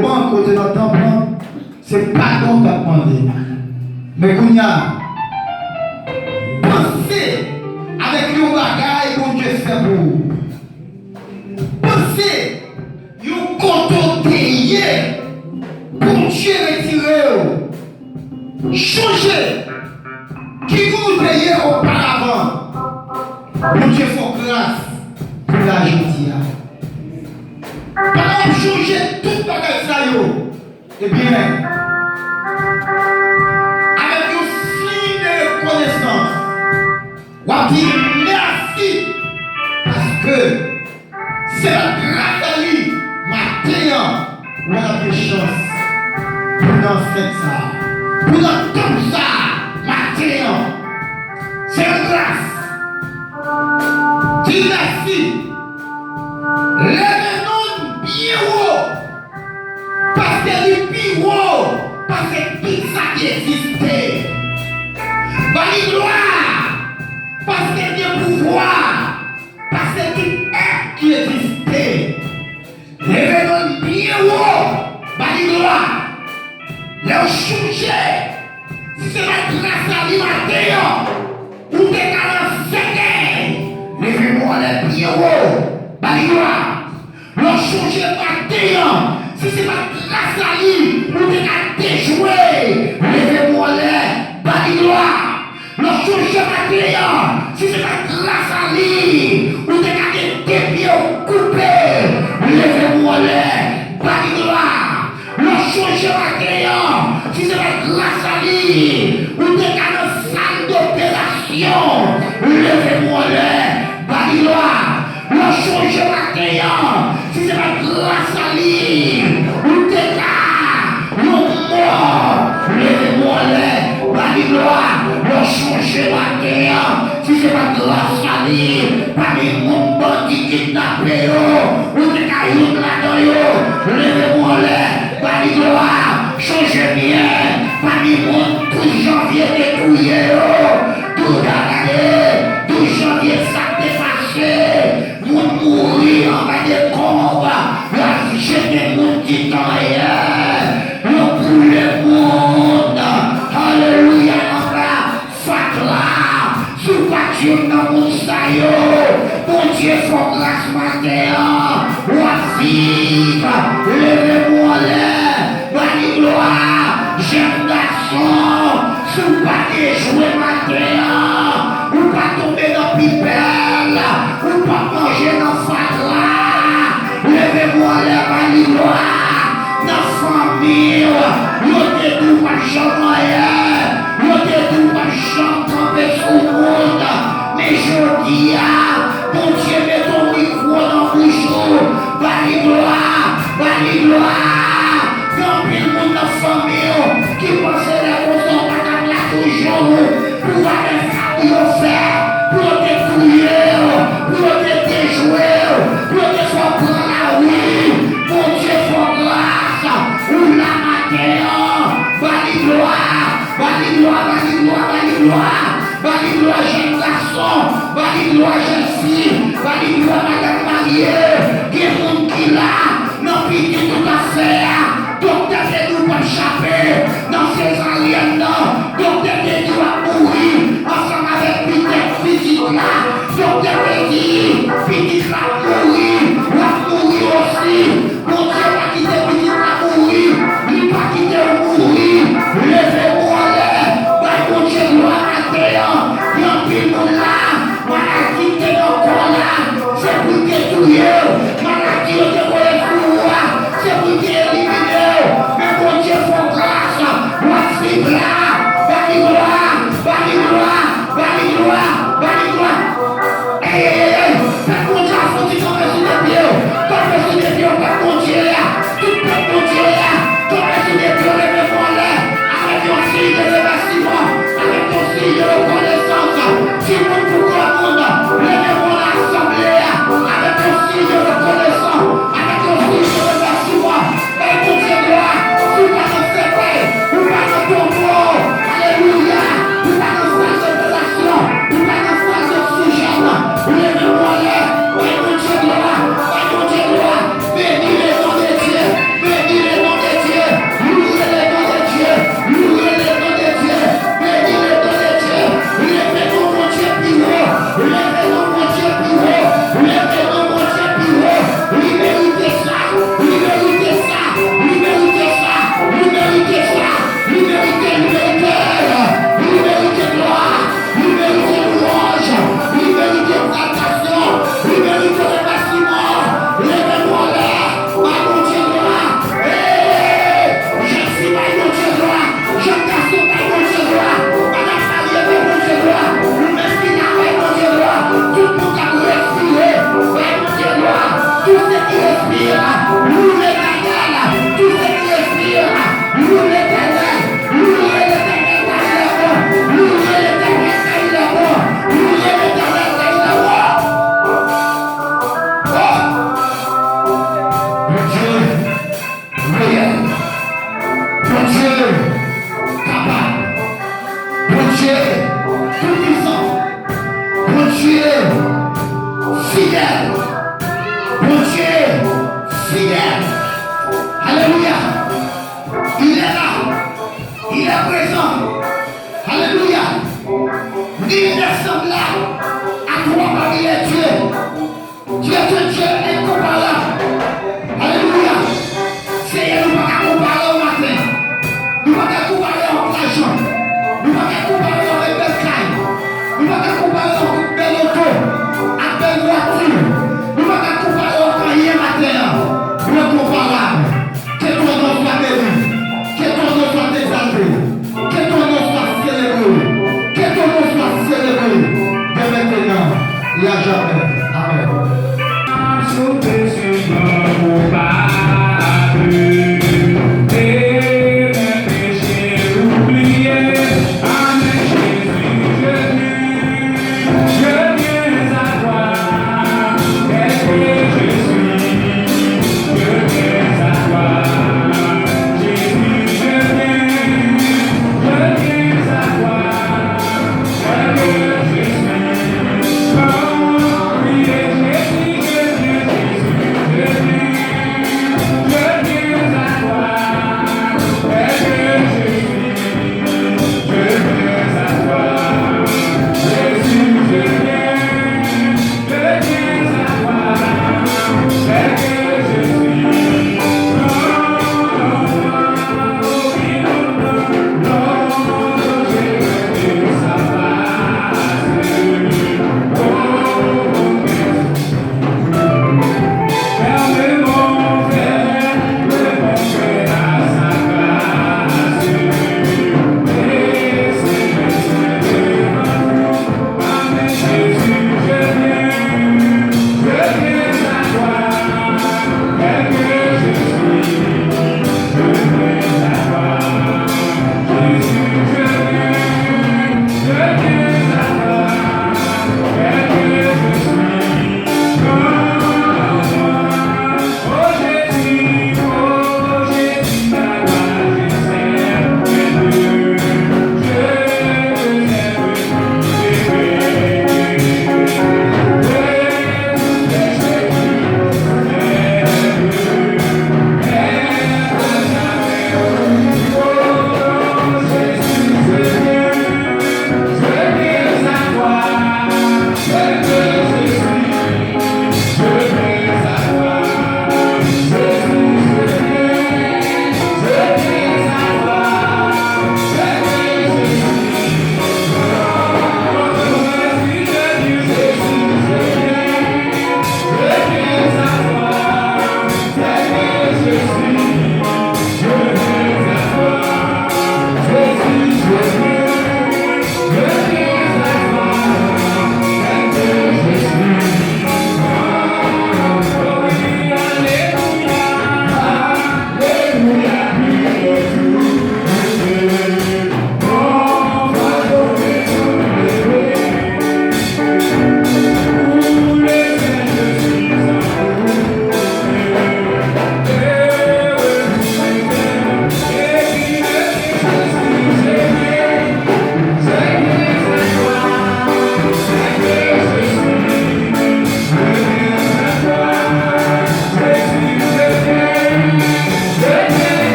au banc, côté notre temple, c'est pardon qu'a demandé. Mais qu'on y a pensé avec le bagage qu'on Dieu fait pour vous. Pensez, vous contentez pour Dieu retirer. Changer qui vous payez auparavant. Pour Dieu fait grâce pour la gentille. Par exemple, changer tout bagage ça, eh bien, avec une signe de reconnaissance, on va dire merci parce que c'est la grâce à lui, maintenant, on a des chances pour dans cette salle, pour dans comme ça, maintenant, c'est une grâce. Dis merci. Lève-nous bien haut. Parce que le plus haut, parce que tout ça qui existait. Bali gloire, parce que Dieu pouvoir, parce que tout être qui existait. Lève-nous bien haut, bali gloire. Le changer, si c'est la grâce à l'immateriel, ou des 45 ans, lève-moi les bien haut, bali gloire. Le changer matin, si c'est pas grâce à lui, ou des gars déjoués, levez-moi les bali gloire. Le changer matin, si c'est pas grâce à lui, ou des gars dépiés ou coupés, levez-moi les bali gloire. Le changer matin, si c'est pas grâce à lui, ou des gars de salle d'opération, levez-moi les bali gloire. Le changer matin, si c'est pas grâce à lui, ou t'es là, le mort, levez-moi les, bali gloire. Le changer matin, si c'est pas grâce à lui, parmi mon bandit kidnappé, ou t'es cailloux là-dedans, levez-moi les, bali gloire. Changez bien, parmi mon 12 janvier détruit, 12 l'année, 12 janvier ça dépassé. Mourir en bas des combats, la jeter mon petit temps ailleurs, le brûler monde, alléluia, en bas, fatla, sous voiture dans mon saillot, mon Dieu, faut grâce matin, ou vive, levez-moi les, bali gloire, jeune garçon, sous pas déjouer matin, ou pas tomber dans pipelle, ou pas manger dans fatla, levez-moi les bali gloire, dans famille, l'autre tout pas chanter, l'autre tout pas chanter sous le monde, mais je dis, mon Dieu, mets ton micro dans le bouchon, bali gloire, quand il y a le monde dans famille, qui pensait les choses pas là toujours, pour aller faire, pour te fouiller, pour te déjouer, pour te faire prendre la rue, pour Dieu faut grâce, ou la matin, bali gloire, bali gloire, bali gloire, bali gloire, bali gloire, jeune garçon, bali gloire, jeune fille, bali gloire, madame mariée, qui est monde qui là, non pitié tout à faire, docteur de nous pas échapper, dans ces aliens, docteur de nous a mourir, ensemble avec Peter physique là, docteur de dit, physique là mourir, va mourir aussi, mon Dieu va quitter physique là mourir, il va quitter mourir, levez-moi les, mon Dieu gloire à terre, il y a un pile là, on a quitté nos corps là, c'est pour détruire. tout puissant. Bon Dieu, fidèle. Bon Dieu, fidèle. Alléluia. Il est là. Il est présent. Alléluia. Il descend là à toi parmi les dieux. Tu es un Dieu incomparable. Alléluia. Seigneur, nous ne pouvons pas comparer au matin. Nous ne pouvons pas comparer en l'argent. Nous ne pouvons pas comparer en belle caille. Nous ne pouvons pas comparer en belle auto, en belle voiture. Nous ne pouvons pas comparer en carrière matin. Nous sommes comparables. Que ton nom soit béni. Que ton nom soit exalté. Que ton nom soit célébré. Que ton nom soit célébré. De maintenant et à jamais. Amen.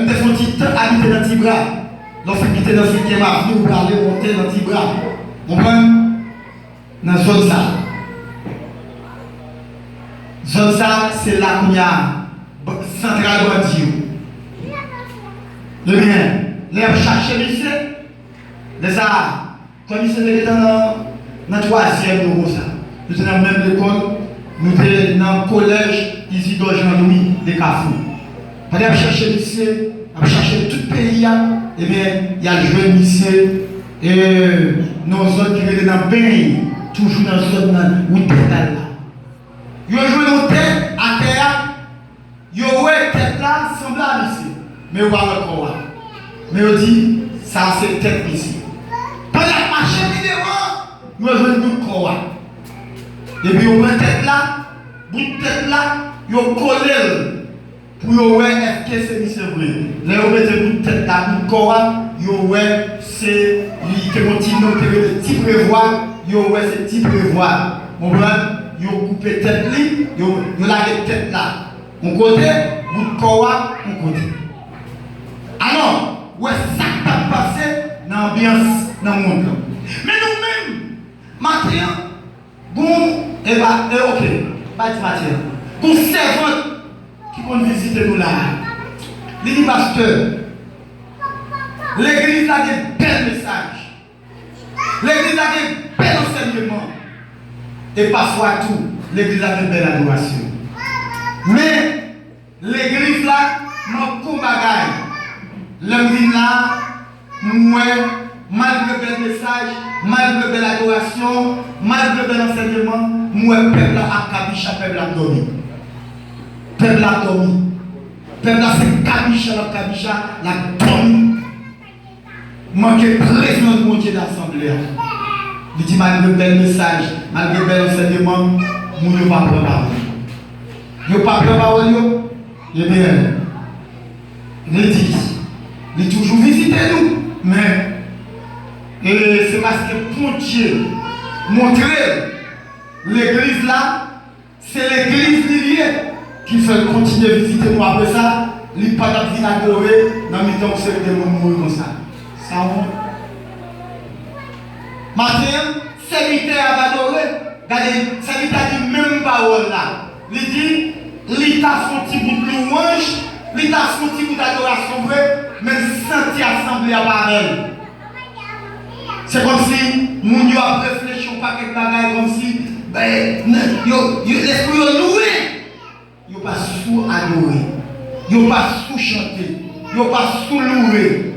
nous te font habiter dans tes bras. Lorsque tu es dans 5e avenue, vous allez monter dans tes bras. Vous comprenez? Dans la zone ça. Zone ça, c'est là qu'il y a central bandit. Le bien, les chercher lycée. Les ça, comme ils étaient dans le 3e nous ça. Nous étions dans la même école, nous étions dans le collège Isidore Jean-Louis de Cafou. Pendant que chercher lycée, à chercher tout le pays, eh bien, il y a le jeune lycée et nos autres qui étaient dans le pays, toujours dans la zone où ils étaient là. Ils ont joué nos têtes à terre, ils ont joué tête là, semblable ici. Mais ils ne parlent pas encore. Mais ils dit, ça c'est tête ici. Pendant que marché devant, nous avons joué nous corps. Et puis ils ont mis tête là, bout de tête là, ils ont collé. Pour vous voir est-ce que c'est vrai. Les gens mettent une tête là, une corps, vous voir c'est lui qui continue de petit prévoir, vous voir c'est petit prévoir. Vous voyez, vous coupez tête là, vous lavez tête là. On côté, bout de corps, on côté. Alors, où est-ce que ça va passer dans l'ambiance, dans le monde? Mais nous-mêmes, maintenant, bon, et bah, ok, pas de matière. Bon, servante qui vont visiter nous là. Il dit, pasteur, l'église a des bels messages. L'église a des bels enseignements. Et parfois tout, l'église a des belles adorations. Mais l'église là, n'a pas de bagaille. L'église là, moi, malgré bel message, malgré belle adoration, malgré bel enseignement, moi, peuple a cabicha, peuple a dormi. Peuple a dormi. Peuple a c'est cabicha, la dormi. Manquer présence de mon Dieu d'assemblée. Il dit malgré bel message, malgré bel enseignement, nous ne pas prendre parole. Nous ne pas prendre parole. Eh bien, il dit, il toujours visiter nous. Mais c'est parce que pour Dieu montrer l'église là, c'est l'église liée qui fait continuer à visiter nous après ça. Il n'y a pas d'adorer dans le temps où c'est des moments comme ça. Ça va. Maintenant, serviteur a adoré. Regardez, serviteur dit même parole là. Il dit, il t'a fait un petit bout de louange, il t'a fait un petit bout d'adoration vrai, mais senti assemblée à pareil. C'est comme si mon Dieu a réfléchi au paquet de bagailles, comme si l'esprit est loué. Il n'est pas sous adoré, il n'est pas sous chanter, il n'est pas sous louer.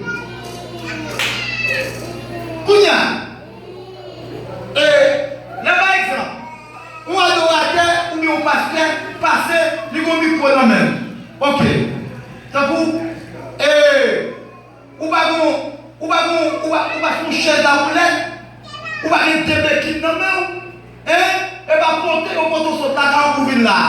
Kounia, là par exemple, un adorateur ou bien un pasteur passé, il y a un micro dans même. Ok. C'est pour, ou pas son chaise à roulette, ou pas une télé qui dans même, et pas porter au poteau sur ta garde pour venir là.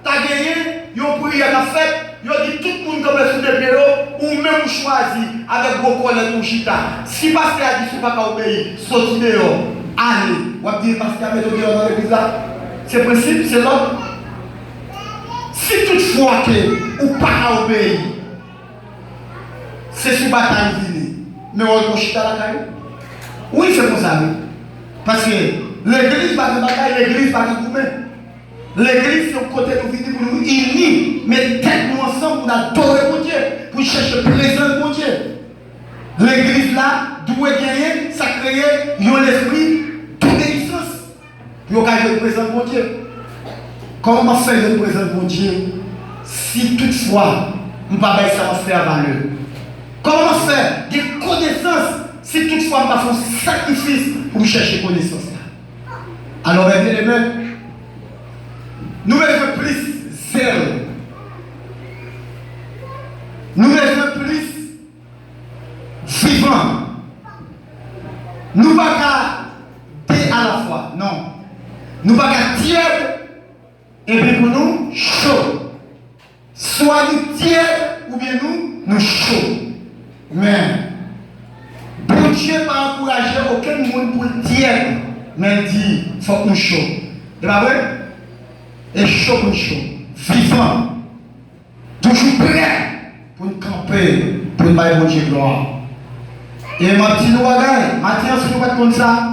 T'as gagné, ils ont pris à la fête, ils ont dit tout le monde comme le sous des pieds, ou même choisi avec beaucoup de ton chita. Si pasteur a dit ce n'est pas qu'à obéir, sortez dehors, allez, ou à dire pasteur a mis dehors dans l'église là. C'est le principe, c'est l'ordre. Si toutefois que ou pas à obéir, c'est sous bataille fini. Mais on va chita la caille. Oui, c'est pour ça. Parce que l'église va de bataille, l'église va de gourmet. L'église, c'est au côté de nous pour nous unir, mais tête-nous ensemble pour adorer mon Dieu, pour chercher présence de mon Dieu. L'église là, doit gagner, ça crée un esprit d'obéissance pour gagner le présence de mon Dieu. Comment faire le présence de mon Dieu si toutefois, nous ne pouvons pas faire valeur? Comment faire des connaissances si toutefois, nous ne pouvons pas faire un sacrifice pour chercher connaissance? Alors, bien aimés, nous devons plus zèle. Nous devons plus vivant. Nous ne pouvons pas dire à la fois. Non. Nous ne pouvons pas tiède et puis pour nous chaud. Soit nous tiède ou bien nous chaud. Mais pour Dieu n'a pas encouragé aucun monde pour le tiède. Mais il dit il faut que nous chaud. C'est pas vrai? Et chaud pour chaud, vivant, toujours prêt pour nous camper camper pour ne pas manger gloire. Et ma petite ouagaille, Mathieu, si vous faites comme ça,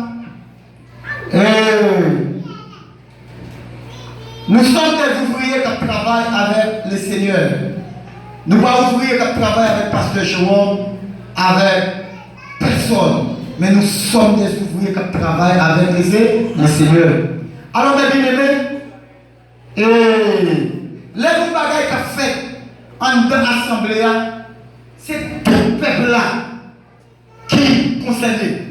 nous sommes des ouvriers qui travaillent avec le Seigneur. Nous ne sommes pas ouvriers qui travaillent avec Pasteur Jérôme, avec personne. Mais nous sommes des ouvriers qui travaillent avec le Seigneur. Alors, mes bien-aimés, les bagages qu'a fait en l'assemblée, c'est tout le peuple là qui est concerné.